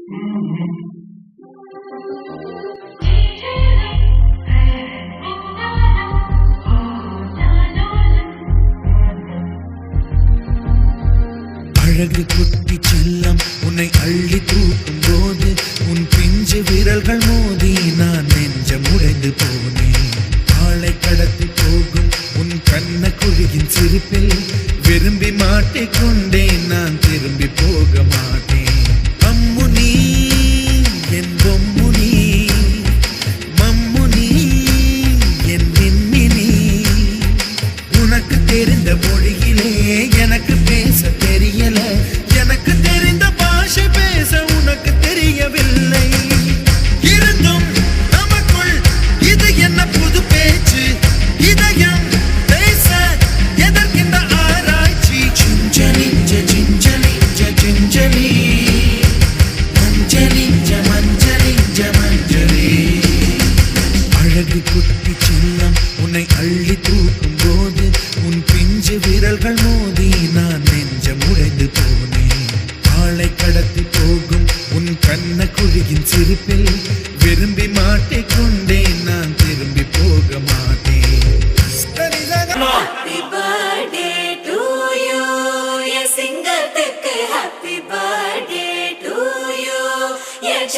அழகு குட்டி செல்லம் உன்னை அள்ளி தூக்கும் போது உன் பிஞ்சு விரல்கள் மோதி நான் நெஞ்சம் உடைந்து போனேன். ஆளை கடத்தி போகும் உன் கண்ண குழியின் சிரிப்பில் விரும்பி மாட்டிக்கொண்டேன். நான் திரும்பி போக மாட்டேன். அம்மு நீ என் பொம்மு நீ, மம்மு நீ என் விண்மினி. உனக்கு தெரிந்த மொழியிலே எனக்கு பேச தெரியல, எனக்கு தெரிந்த பாஷை பேச உனக்கு தெரியவில்லை. இருந்தும் நமக்குள் இது என்ன புது பேச்சு, இதயம் பேச எதற்கின்ற ஆராய்ச்சி. Gingelly gingelly gingelly மஞ்சளி மஞ்சளி மஞ்சளி. அழகு குட்டி செல்லம் உன்னை அள்ளி தூக்கும் போது உன் பிஞ்சு விரல்கள் மோதி நான் நெஞ்சம் உடைந்து போனேன். ஆளை கடத்தி போகும் உன் கண்ண குழியின் சிரிப்பில் விரும்பி மாட்டிக்கொண்டேன். நான் திரும்பி போக மாட்டேன். Happy birthday to you, என் சிங்கத்துக்கு happy birthday to you, N